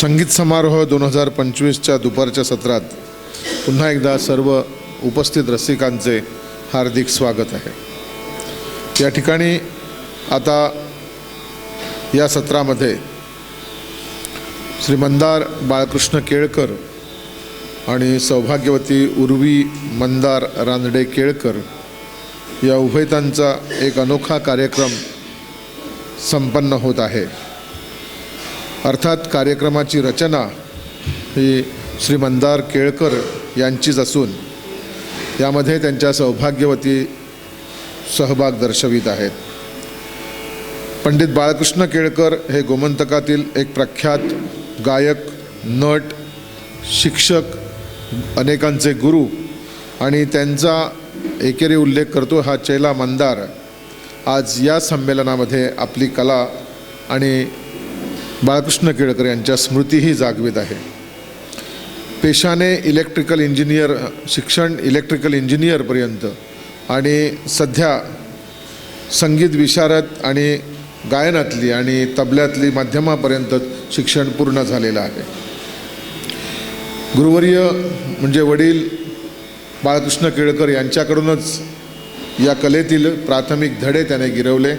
संगीत समारोह 2025च्या दुपारच्या सत्रात पुन्हा एकदा सर्व उपस्थित रसिकांचे हार्दिक स्वागत आहे। या ठिकाणी आता या सत्रामध्ये श्री मंदार बाळकृष्ण केळकर आणि सौभाग्यवती उर्वी मंदार रानडे केळकर या उभयतांचा एक अनोखा कार्यक्रम संपन्न होत आहे। अर्थात कार्यक्रमाची रचना ही श्री मंदार केळकर यांचीच असून यामध्ये त्यांच्या सौभाग्यवती सहभाग दर्शवित आहेत। पंडित बाळकृष्ण केळकर हे गोमंतकातील एक प्रख्यात गायक, नट, शिक्षक, अनेकांचे गुरु आणि त्यांचा एकेरी उल्लेख करतो हा चेला मंदार आज या संमेलनामध्ये आपली कला आणि बाळकृष्ण केळकर यांच्या स्मृतीही जागवित आहे। पेशाने इलेक्ट्रिकल इंजिनियर, शिक्षण इलेक्ट्रिकल इंजिनियरपर्यंत आणि सध्या संगीत विशारद आणि गायनातली आणि तबल्यातली माध्यमापर्यंत शिक्षण पूर्ण झालेलं आहे। गुरुवर्य म्हणजे वडील बाळकृष्ण केळकर यांच्याकडूनच या कलेतील प्राथमिक धडे त्याने गिरवले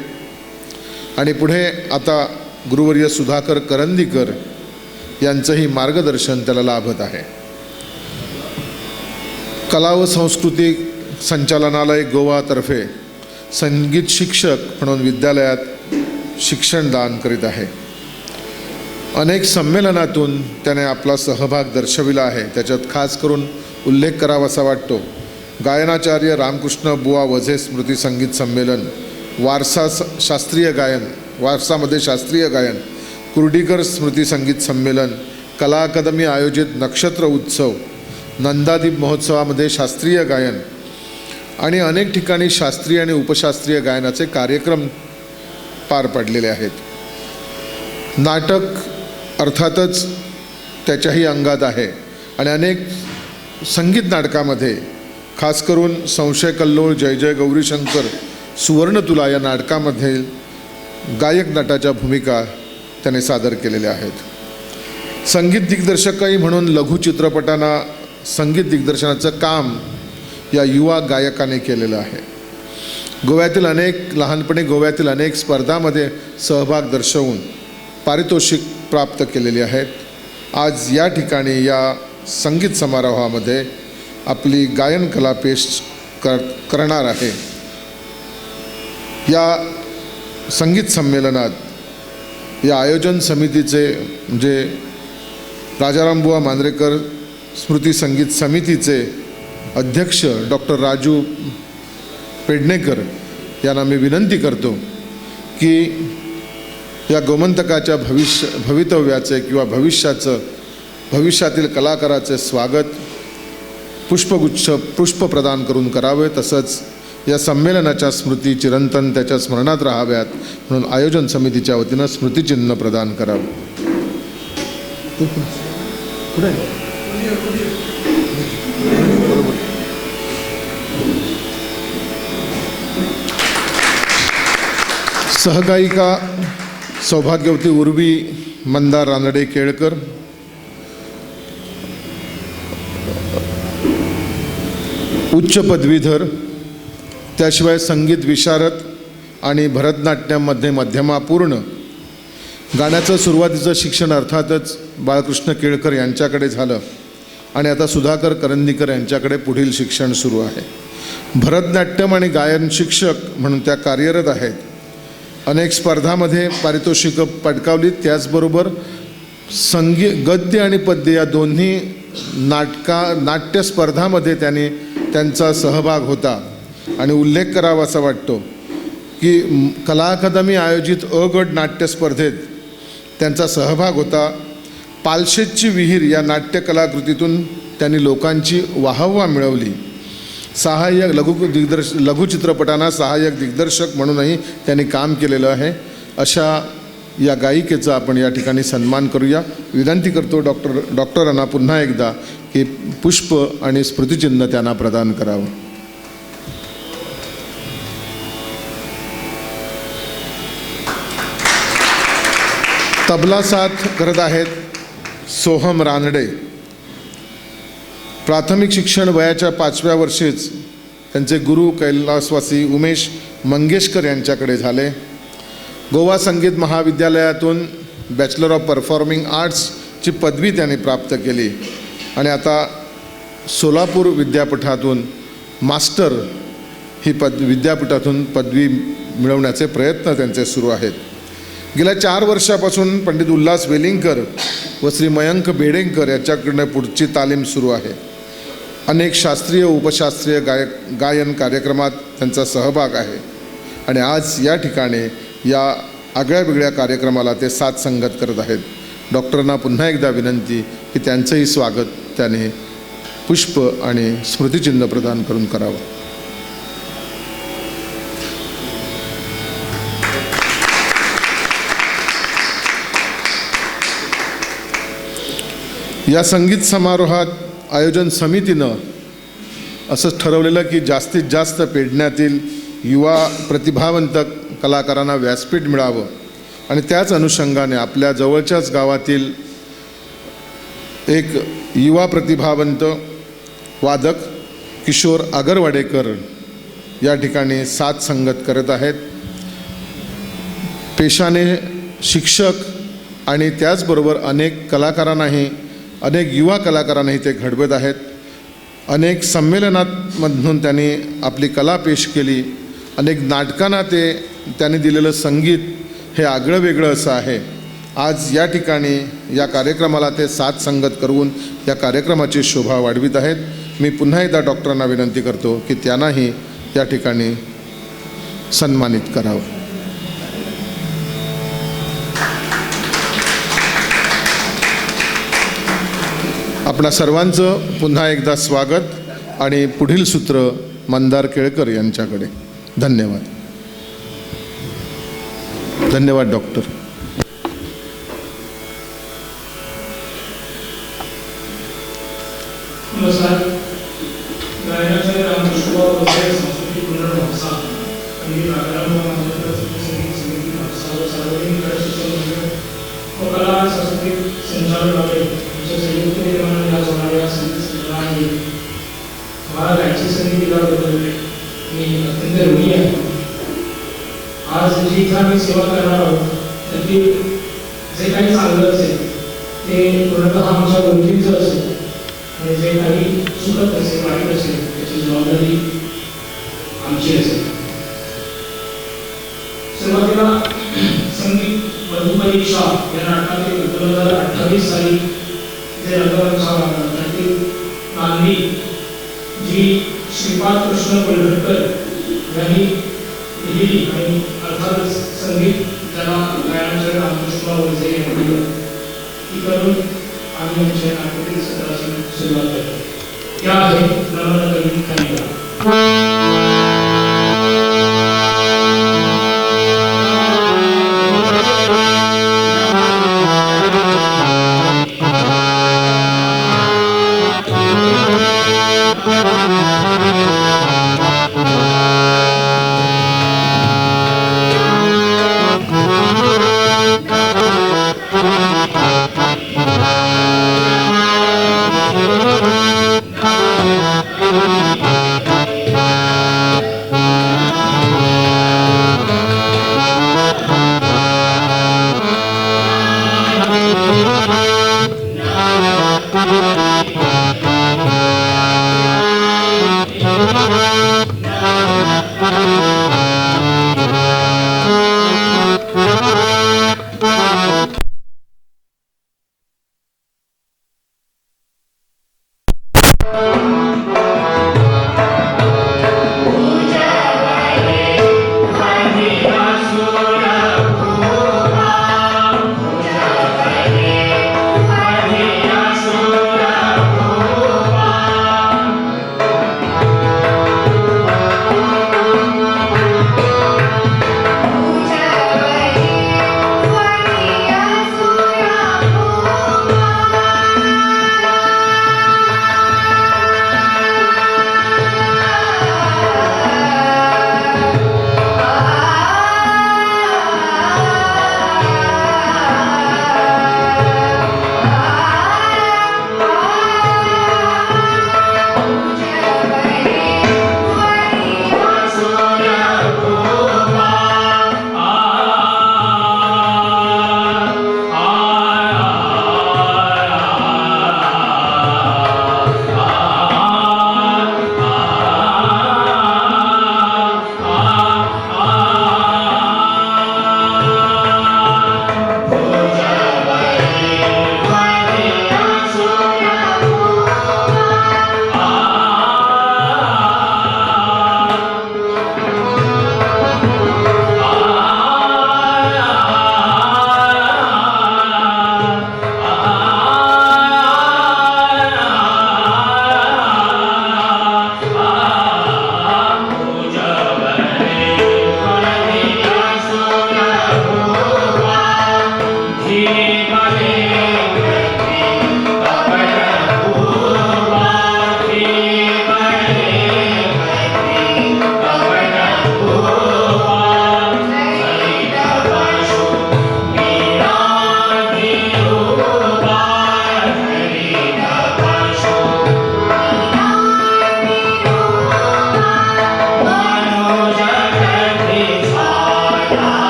आणि पुढे आता गुरुवर्य सुधाकर करंदीकर यांचंही मार्गदर्शन त्याला लाभत आहे। कला व संस्कृती संचालनालय गोवातर्फे संगीत शिक्षक म्हणून विद्यालयात शिक्षणदान करीत आहे। अनेक संमेलनातून त्याने आपला सहभाग दर्शविला आहे। त्याच्यात खास करून उल्लेख करावासा वाटतो गायनाचार्य रामकृष्ण बुवा वझे स्मृती संगीत संमेलन, शास्त्रीय गायन, वारसामध्ये शास्त्रीय गायन, कुर्डीकर स्मृती संगीत संमेलन, कला अकादमी आयोजित नक्षत्र उत्सव, नंदादीप महोत्सवामध्ये शास्त्रीय गायन आणि अनेक ठिकाणी शास्त्रीय आणि उपशास्त्रीय गायनाचे कार्यक्रम पार पडलेले आहेत। नाटक अर्थातच त्याच्याही अंगात आहे आणि अनेक संगीत नाटकामध्ये खास करून संशय कल्लोळ, जय जय गौरीशंकर, सुवर्ण तुला या नाटकामध्ये गायक नटाच्या भूमिका त्याने सादर केलेल्या आहेत। संगीत दिग्दर्शकही म्हणून लघुचित्रपटांना संगीत दिग्दर्शनाचं काम या युवा गायकाने केलेलं आहे। लहानपणी गोव्यातील अनेक स्पर्धांमध्ये सहभाग दर्शवून पारितोषिक प्राप्त केलेली आहेत। आज या ठिकाणी या संगीत समारोहामध्ये आपली गायन कला पेश करणार आहे। या संगीत संमेलनात या आयोजन समितीचे म्हणजे राजारामबुवा मांजरेकर स्मृती संगीत समितीचे अध्यक्ष डॉक्टर राजू पेडणेकर यांना मी विनंती करतो की या गोमंतकाच्या भवितव्याचे किंवा भविष्यातील कलाकाराचे स्वागत पुष्प प्रदान करून करावे। तसंच या संमेलनाच्या स्मृती चिरंतन त्याच्या स्मरणात राहाव्यात म्हणून आयोजन समितीच्या वतीनं स्मृतिचिन्ह प्रदान करावं। सहगायिका सौभाग्यवती उर्वी मंदार रानडे केळकर, उच्च पदवीधर, त्याशिवाय संगीत विशारद आणि भरतनाट्यममध्ये मध्यमापूर्ण, गाण्याचं सुरुवातीचं शिक्षण अर्थातच बाळकृष्ण केळकर यांच्याकडे झालं आणि आता सुधाकर करंदीकर यांच्याकडे पुढील शिक्षण सुरू आहे। भरतनाट्यम आणि गायन शिक्षक म्हणून त्या कार्यरत आहेत। अनेक स्पर्धांमध्ये पारितोषिकं पटकावली। त्याचबरोबर गद्य आणि पद्य या दोन्ही नाट्य स्पर्धांमध्ये त्यांचा सहभाग होता आणि उल्लेख करावासा वाटतो की कला अकादमी आयोजित अ गट नाट्य स्पर्धेत त्यांचा सहभाग होता। पालशेतची विहीर या नाट्यकलाकृतीतून त्यांनी लोकांची वाहवा मिळवली। लघुचित्रपटांना सहाय्यक दिग्दर्शक म्हणूनही त्यांनी काम केलेलं आहे। अशा या गायिकेचा आपण या ठिकाणी सन्मान करूया। विनंती करतो डॉक्टरांना पुन्हा एकदा की पुष्प आणि स्मृतिचिन्ह त्यांना प्रदान करावं। तबला साथ करत आहेत सोहम रानडे. प्राथमिक शिक्षण वयाच्या 5व्या वर्षीच त्यांचे गुरु कैलासवासी उमेश मंगेशकर यांच्याकडे झाले. गोवा संगीत महाविद्यालयातून बॅचलर ऑफ परफॉर्मिंग आर्ट्सची पदवी त्यांनी प्राप्त केली आणि आता सोलापूर विद्यापीठातून मास्टर ही विद्यापीठातून पदवी मिळवण्याचे प्रयत्न त्यांचे सुरू आहेत. गेल्या 4 वर्षापासून पंडित उल्हास वेलिंगकर व श्री मयंक बेडेंकर यांच्याकडनं पुढची तालीम सुरू आहे. अनेक शास्त्रीय उपशास्त्रीय गायन कार्यक्रमात त्यांचा सहभाग आहे आणि आज या ठिकाणी या आगळ्या वेगळ्या कार्यक्रमाला ते साथ संगत करत आहेत. डॉक्टरांना पुन्हा एकदा विनंती की त्यांचंही स्वागत त्याने पुष्प आणि स्मृतिचिन्ह प्रदान करून करावं. या संगीत समारोहात आयोजन समितीनं असं ठरवलेलं की जास्तीत जास्त पेडण्यातील युवा प्रतिभावंत कलाकारांना व्यासपीठ मिळावं आणि त्याच अनुषंगाने आपल्या जवळच्याच गावातील एक युवा प्रतिभावंत वादक किशोर आगरवाडेकर या ठिकाणी साथ संगत करत आहेत. पेशाने शिक्षक आणि त्याचबरोबर अनेक कलाकारांनाही अनेक युवा कलाकारांनाही ते घडवत आहेत. अनेक संमेलनांमधून त्यांनी आपली कला पेश केली. अनेक नाटकांना त्यांनी दिलेलं संगीत हे आगळं वेगळं असं आहे. आज या ठिकाणी या कार्यक्रमाला ते साथ संगत करून या कार्यक्रमाची शोभा वाढवित आहेत. मी पुन्हा एकदा डॉक्टरांना विनंती करतो की त्यांनाही या ठिकाणी सन्मानित करावं. आपणा सर्वांचं पुन्हा एकदा स्वागत आणि पुढील सूत्र मंदार केळकर यांच्याकडे. धन्यवाद. धन्यवाद डॉक्टर. नमस्कार. गायनाचे रामकृष्ण सांस्कृतिक पुनर्वसा आणि सार्वजनिक व कला सांस्कृतिक संचालनालय संयुक्त निर्माण या होणाऱ्या संगीत संमेलनाने मला गायची संधी दिल्याबद्दल मी अत्यंत ऋणी आहे. आज जी इथं आम्ही सेवा करणार आहोत त्यातील जे काही चांगलं असेल ते पूर्णतः आमच्या गुरुजींचं असेल आणि जे काही सुखद असेल वाईट असेल त्याची जबाबदारी आमची असेल. सुरुवातीला संगीत मधुपरीक्षा या नाटकातील 2028 साली जे रंगमंच झाला त्यातील नांदी जी श्रीपाद कृष्ण कोल्हटकर यांनी लिहिली आणि अर्थातच संगीत त्याला गायनाचे रामकृष्ण वैसे यांनी दिलं ती करून आम्ही आमच्या नाटकातील सत्राची सुरुवात करतो. या आहे नमन कवी खानिका.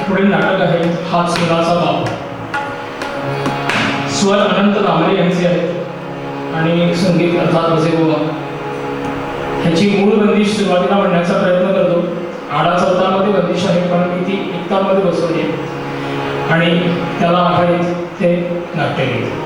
पुढील नाटक आहे हाच सुराचा बाप. स्वर अनंत दामले यांचे आहेत आणि संगीत अर्थात वसेबोबा. ह्याची मूळ बंदिश सुरुवातीला म्हणण्याचा प्रयत्न करतो. आडा चौतारमध्ये बंदिश आहे, पण मी ती एकतामध्ये बसवली आहे आणि त्याला आधारित ते नाट्यगीत.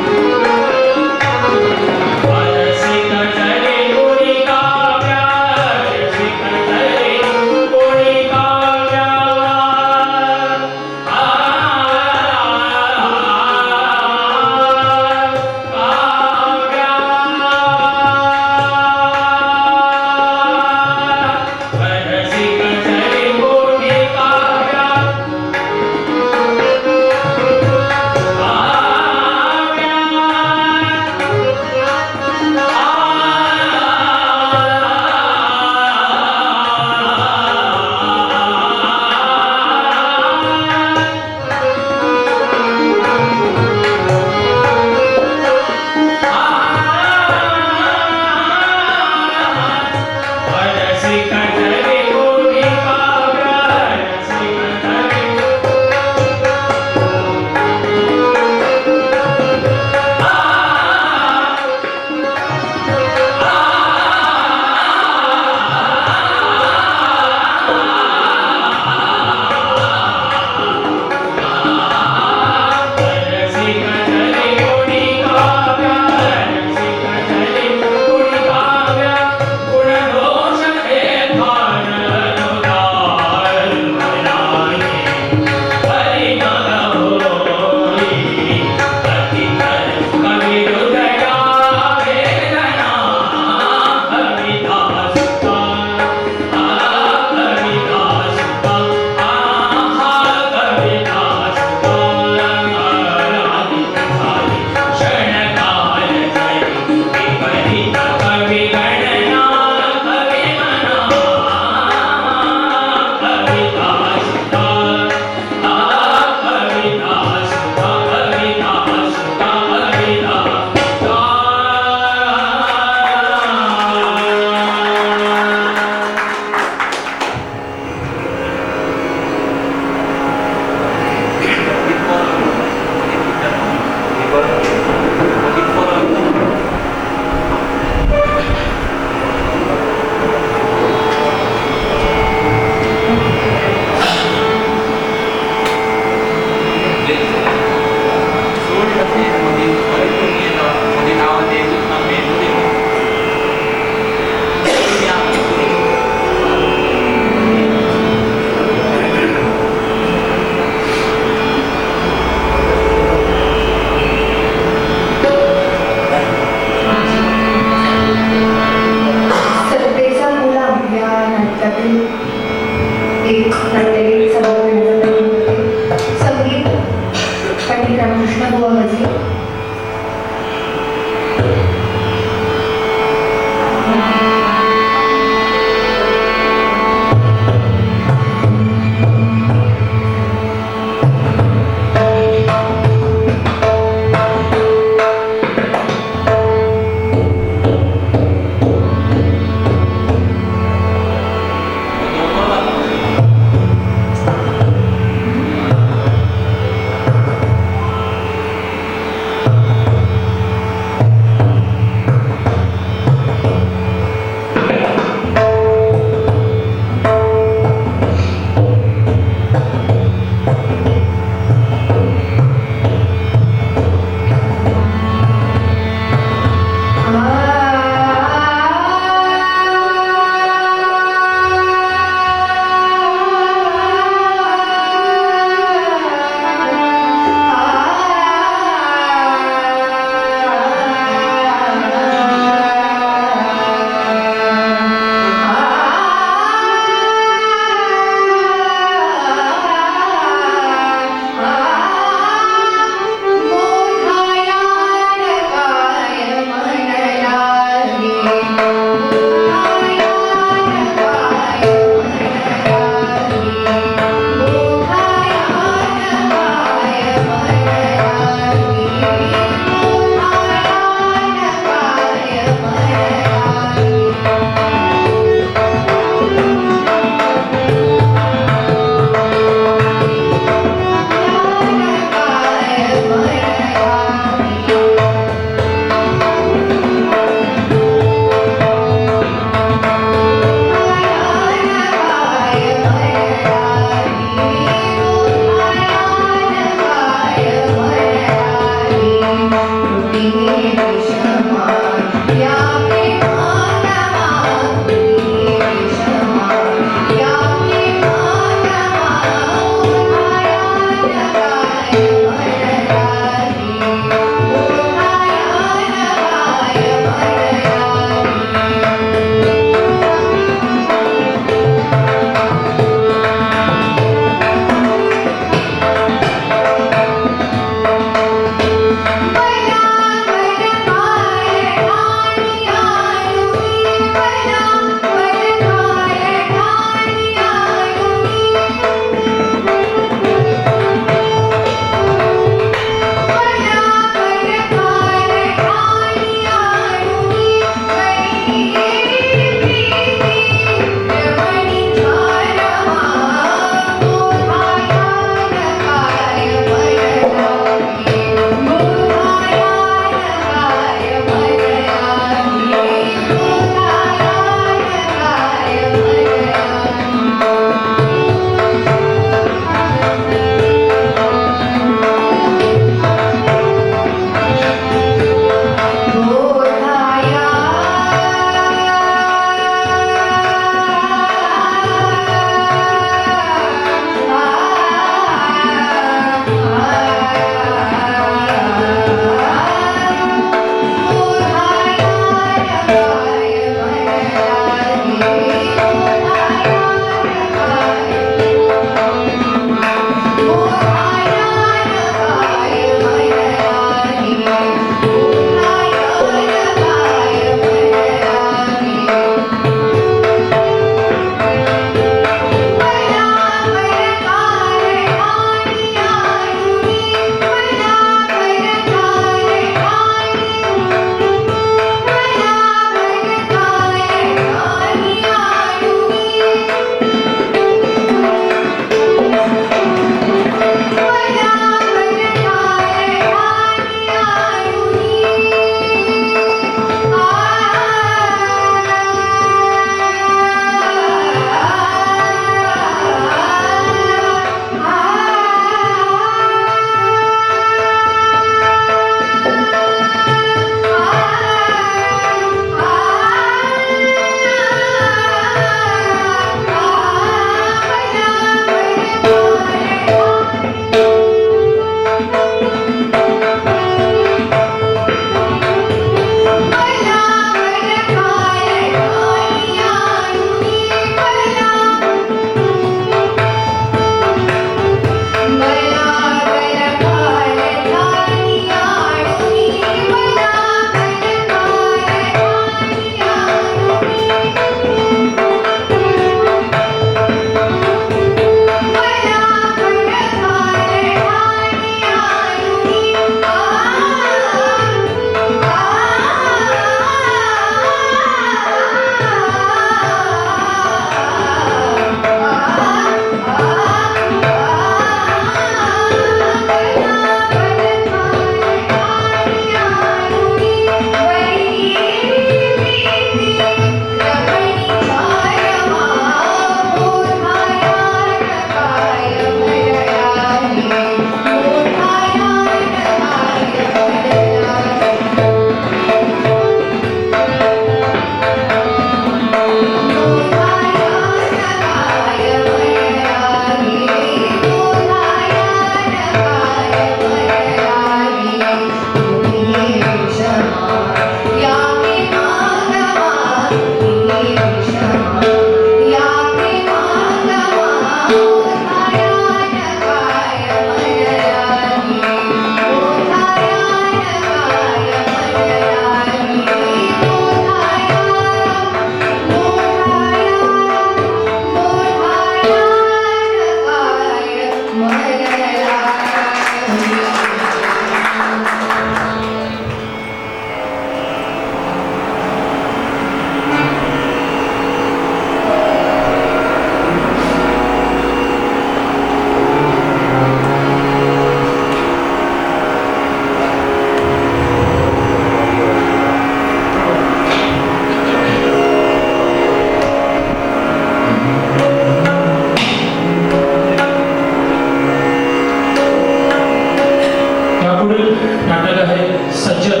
यापुढील नाटक आहे सज्जन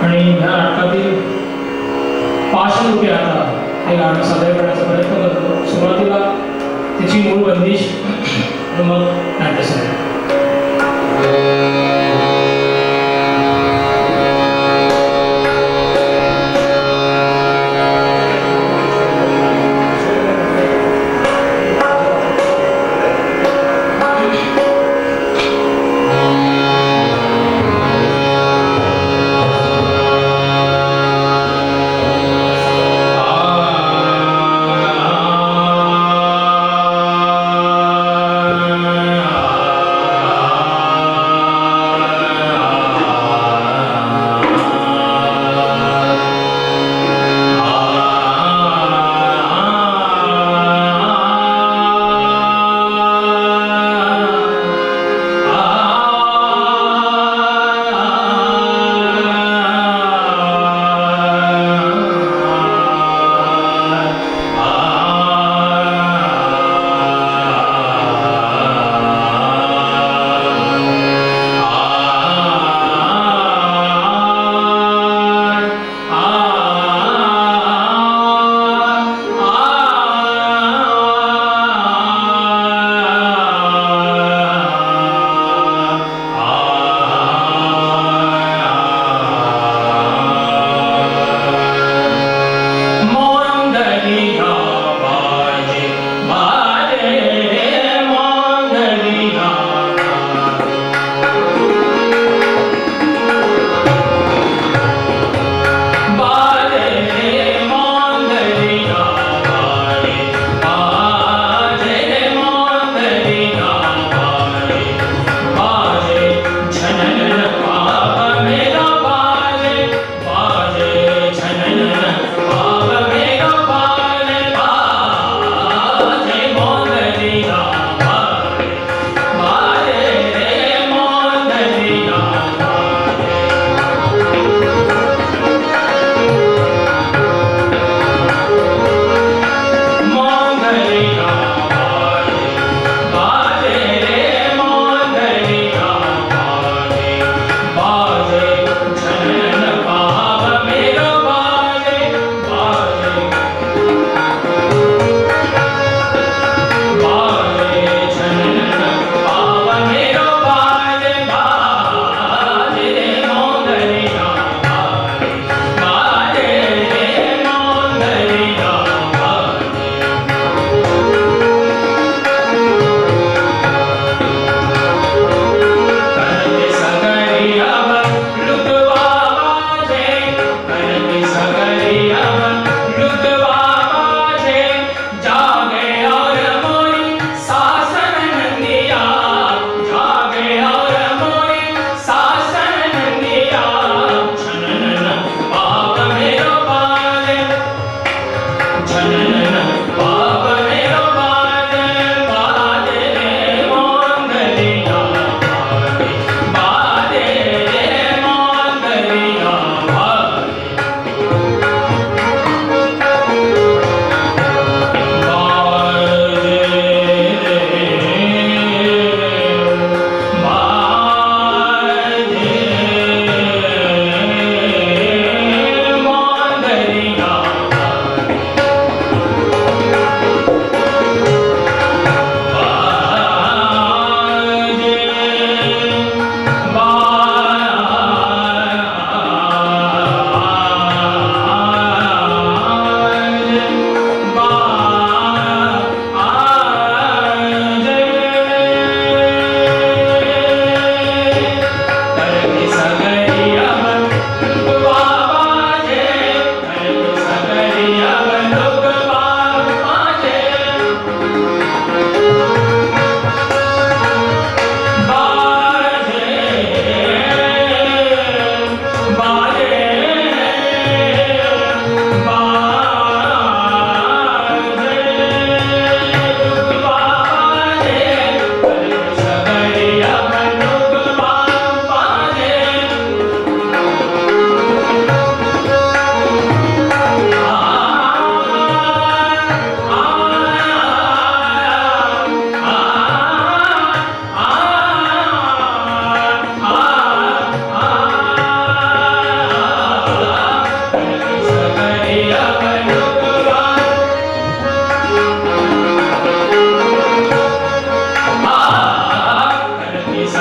आणि ह्या नाटकातील 500 रुपये आता हे गाणं सादर करण्याचा प्रयत्न करतो. सुरुवातीला त्याची मूळ बंदिश आणि मग नाट्यसंगीत. आ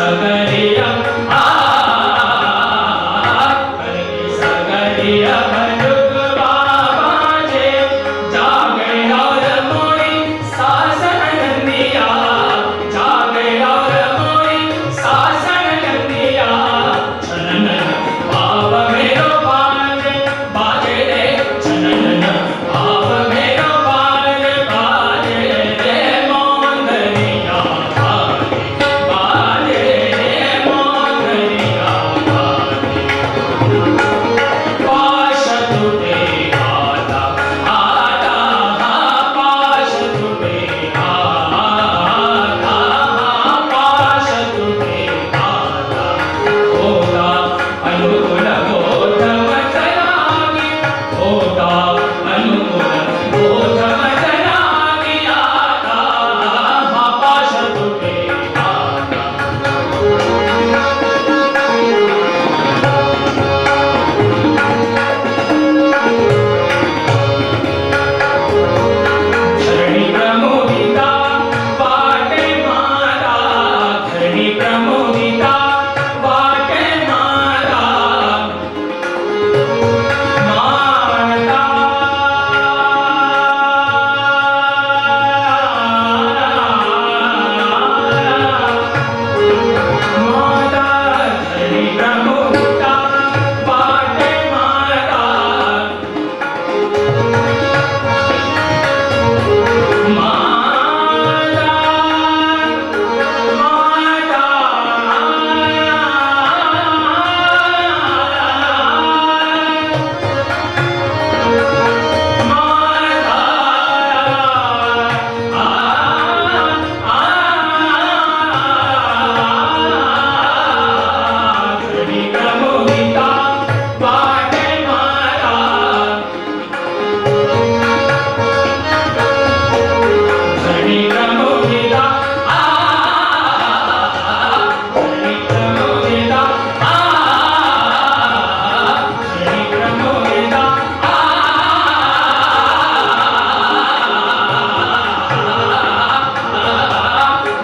सगरिया करके सगरिया भनुक बाबाजे जागे और मोरी सासन नंदिया जागे और मोरी सासन नंदिया छनन भाव मेरो बाजे बाजे रे छनन भाव मेरो बाजे बाजे रे मोंदरिया बाजे रे मोंदरिया पाश तुटे आता आता पाश तुटे आता पाश तुटे आता होता अनुकूल बोधम चलागी होता अनुकूल बोधम चलागी आता पाश तुटे आता धरणी प्रमोदिता वाटे मारा धरणी प्रमोदिता वाटे मारा माता माता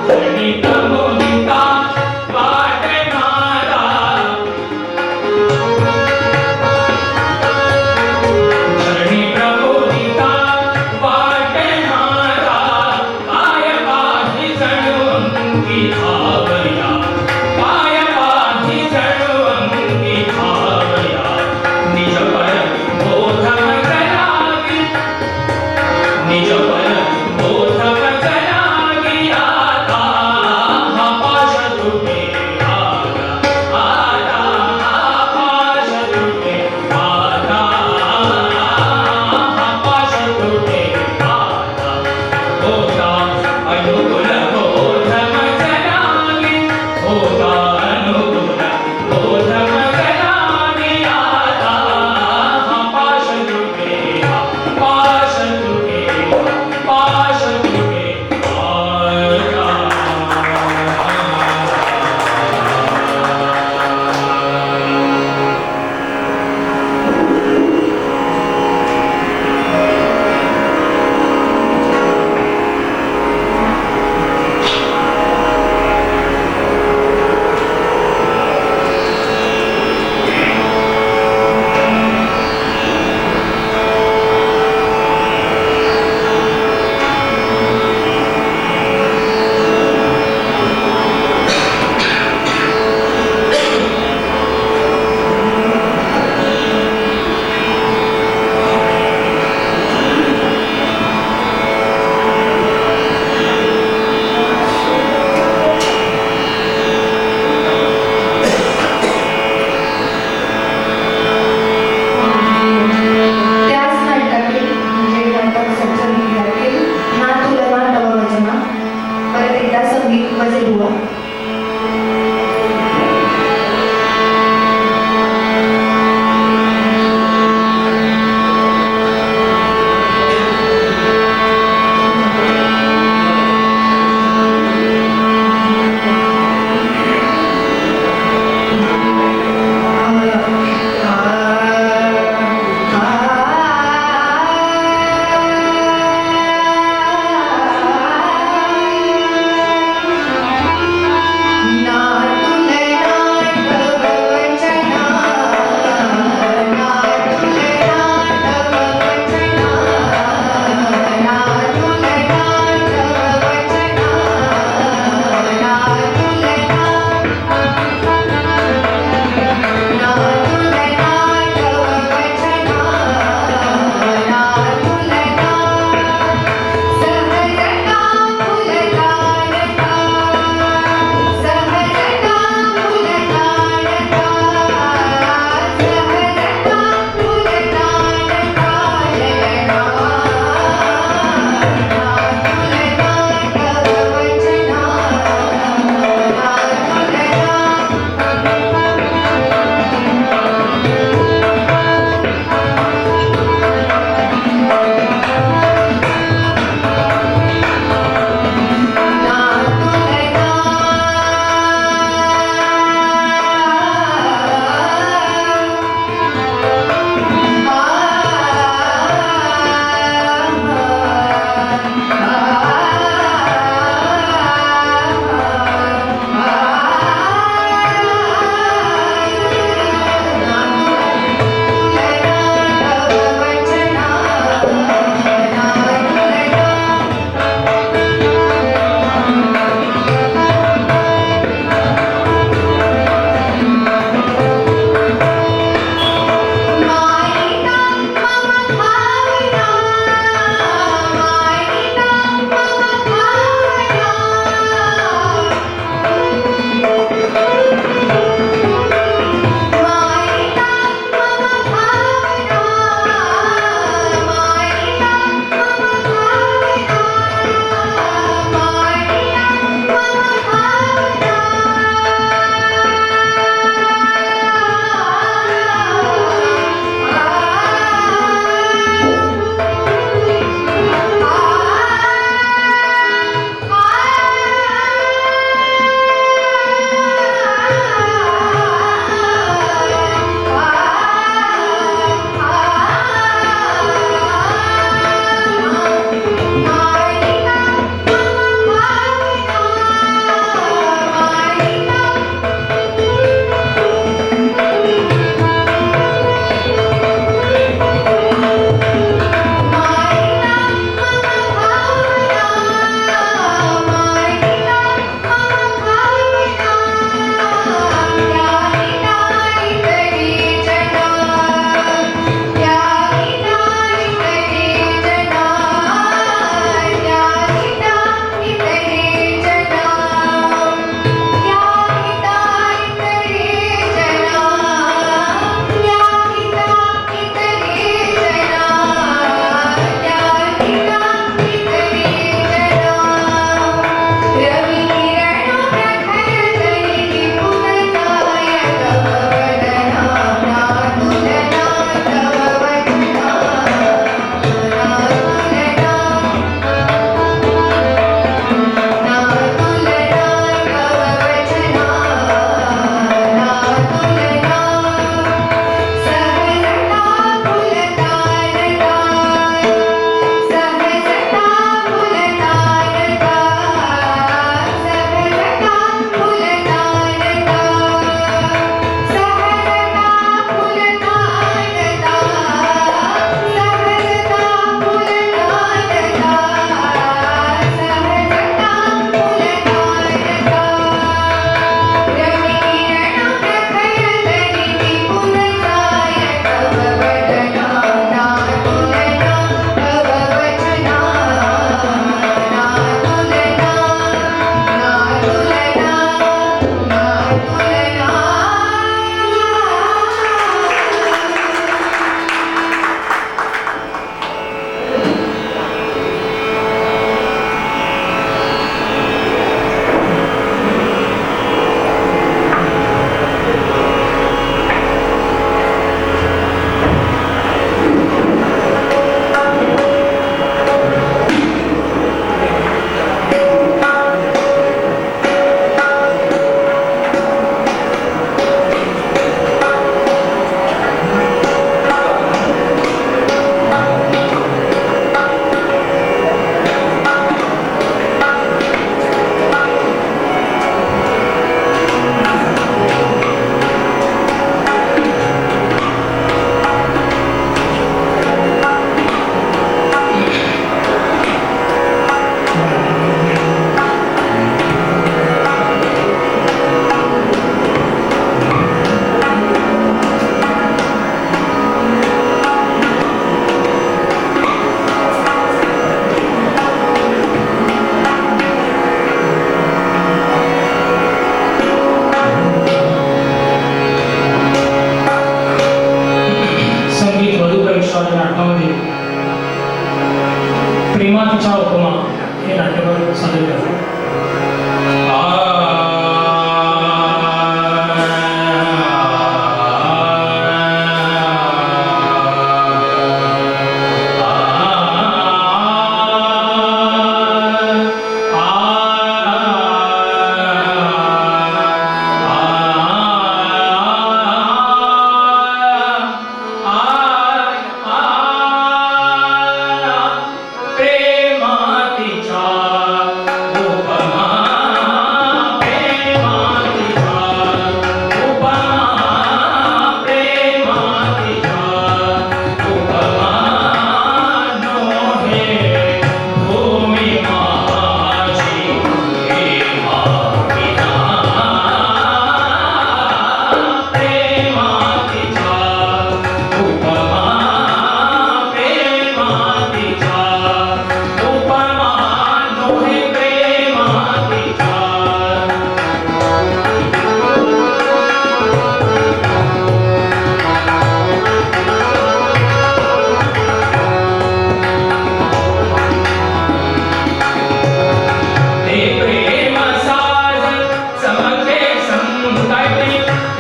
धरणी प्रमोदिता वाटे मारा धरणी प्रबोधिता वाटे मारा पाय पाठी जणू अंगी धावया पाय पाठी जणू अंगी धावया निज पर बोधम जलागी निज पर बोधम जलागी आता पाश तुटे आता आता पाश तुटे आता पाश तुटे आता होता अनुकूल बोधम जलागी होता अनुकूल बोधम जलागी आता पाश तुटे पाश तुटे पाश तुटे आता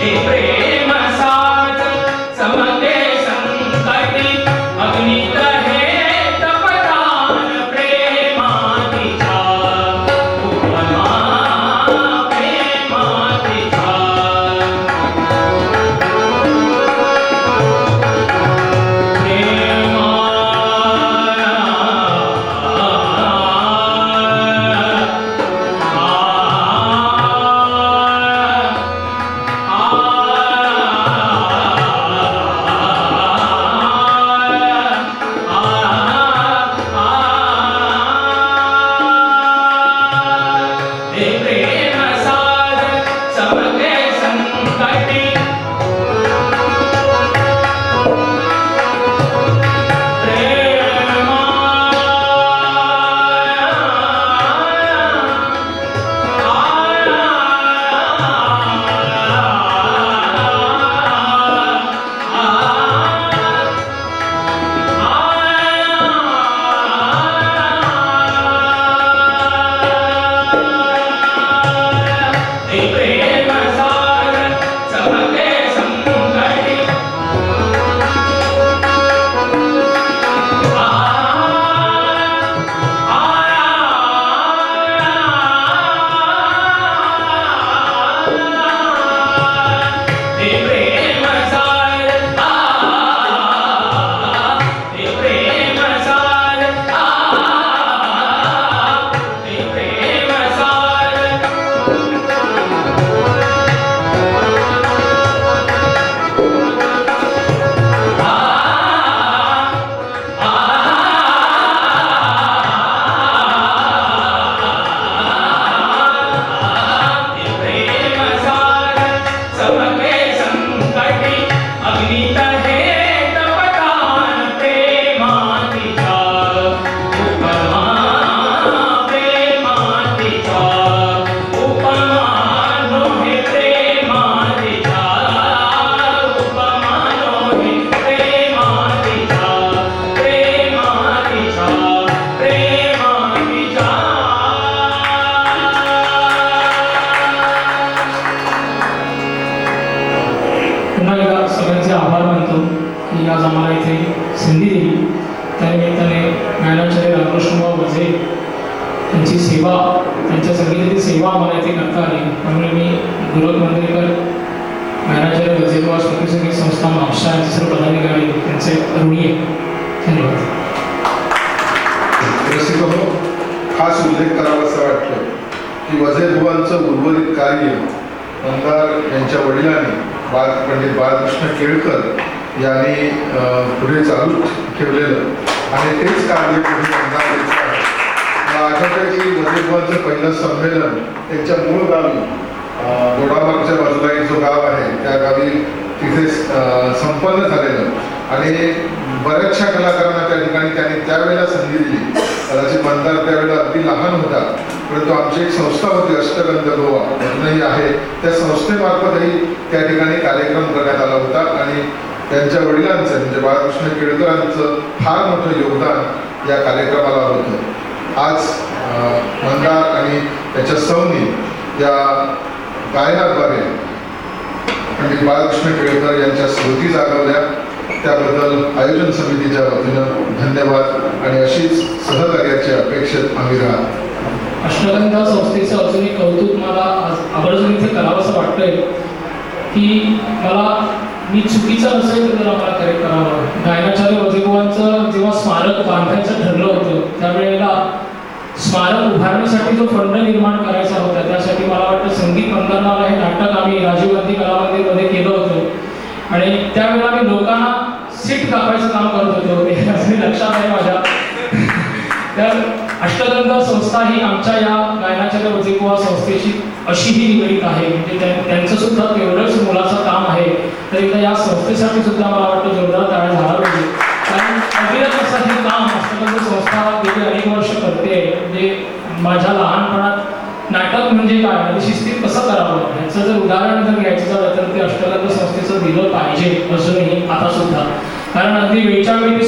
हे प्रेम साज चमके संकटी अग्नीत हे तपदान प्रेमातीच्या उपमा प्रेमातीच्या पुन्हा एकदा सगळ्यांचे आभार मानतो की आज आम्हाला इथे संधी दिली. त्यानिमित्ताने ज्ञानाचार्य रामकृष्णराव वझे त्यांची सेवा, त्यांच्या संगीताची सेवा आम्हाला इथे करता आली. त्यामुळे मी गुरु मंदिरकर, ज्ञानाचार्य वझेबुवा स्मृती संगीत संस्था महाराष्ट्र यांचे सर्व पदाधिकारी त्यांचे ऋणी आहे. धन्यवाद. रसिक हो, खास उल्लेख करावासा वाटतो की वझेबुवांचं उर्वरित कार्य मंदार यांच्या वडिलांनी पंडित बाळकृष्ण केळकर यांनी पुढे चालू ठेवलेलं आणि तेच कार्य पुढे मंदार यांचं आहे. मला आठवतं की वझेबुवांचं पहिलं संमेलन त्यांच्या मूळ गावी दोडामागच्या बाजूला एक जो गाव आहे त्या गावी तिथे संपन्न झालेलं आणि बऱ्याचशा कलाकारांना त्या ठिकाणी त्यांनी त्यावेळेला संधी दिली. कदाचित मंदार त्यावेळेला अगदी लहान होता, परंतु आमची एक संस्था होती अष्टगंध गोवा अजूनही आहे. त्या संस्थेमार्फतही त्या ठिकाणी कार्यक्रम करण्यात आला होता आणि त्यांच्या वडिलांचं म्हणजे बाळकृष्ण केळकरांचं फार मोठं योगदान या कार्यक्रमाला होतं. आज मंदार आणि त्याच्या सौनी या गायनाद्वारे पंडित बाळकृष्ण केळकर यांच्या स्मृती जागवल्या. त्याबद्दल आयोजन समितीच्या वतीनं धन्यवाद आणि अशीच सहकार्याची अपेक्षित आम्ही राहतो. अष्टगंधा संस्थेचं अजून एक कौतुक मला आवर्जून इथे करावंसं वाटतंय की मी चुकीचं नसेल तर आम्हाला करेक्ट करावं. गायनाचार्य वझेबुवांचं जेव्हा स्मारक बांधायचं ठरलं होतं त्यावेळेला स्मारक उभारण्यासाठी जो फंड निर्माण करायचा होता त्यासाठी मला वाटतं संगीत मंदारनाला हे नाटक आम्ही राजीव गांधी कलामंदिरमध्ये केलं होतं आणि त्यावेळेला मी लोकांना सीट कापायचं काम करत होतो. ते असं लक्षात आहे माझ्या. तर अष्टगंध संस्था ही आमच्या या गायनाचार्य वझेबुवा संस्थेशी अशीही निगडीत आहे. म्हणजे त्यांचं सुद्धा तेवढंच मुलाचं काम आहे. तर एकदा या संस्थेसाठी सुद्धा मला वाटतं जोरदार टाळ्या झाला पाहिजे. कारण अविरत असं हे काम अष्टगंध संस्था गेली अनेक वर्ष करते. म्हणजे माझ्या लहानपणात नाटक म्हणजे काय आणि शिस्तीत कसं करावं ह्याचं जर उदाहरण जर घ्यायचं झालं तर ते अष्टगंध संस्थेचं दिलं पाहिजे अजूनही आता सुद्धा. कारण अगदी वेळच्या वेळी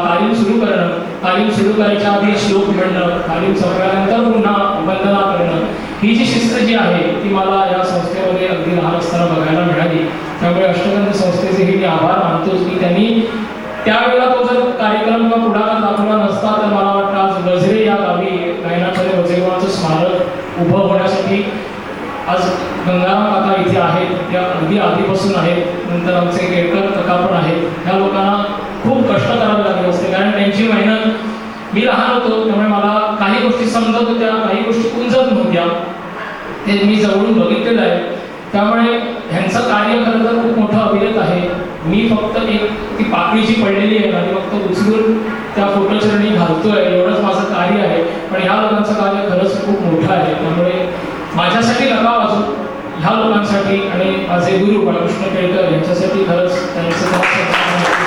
तालीम सुरू करणं, तालीम सुरू करायच्या आधी श्लोक म्हणणं, तालीम संपल्यानंतर पुन्हा वंदना करणं, ही जी शिस्त जी आहे ती मला या संस्थेमध्ये अगदी लहान असताना बघायला मिळाली. त्यामुळे अष्टगंध संस्थेचेही मी आभार मानतो की त्यांनी त्यावेळेला तो जर कार्यक्रम किंवा पुढाकार दाखवला नसता तर मला वाटतं आज गजरे या गावी गायनाचार्य वज्रेगावांचं स्मारक उभं होण्यासाठी आज गंगाराम काका इथे आहेत, त्या अगदी आधीपासून आहेत. नंतर आमचे केळकर काका पण आहेत. ह्या लोकांना खूप कष्ट करावे लागले असते कारण त्यांची मेहनत, मी लहान होतो त्यामुळे मला काही गोष्टी समजत होत्या, काही गोष्टी उमजत नव्हत्या, ते मी जवळून बघितलेलं आहे. त्यामुळे ह्यांचं कार्य खरं तर खूप मोठं अभिलेख आहे. मी फक्त एक ती पाकळी जी पडलेली आहे ना ती फक्त उचलून त्या फोटोचरणी घालतोय एवढंच माझं कार्य आहे. पण ह्या लोकांचं कार्य खरंच खूप मोठं आहे. त्यामुळे माझ्यासाठी नका वाजू, ह्या लोकांसाठी आणि माझे गुरु बाळकृष्ण केळकर यांच्यासाठी खरंच त्यांचं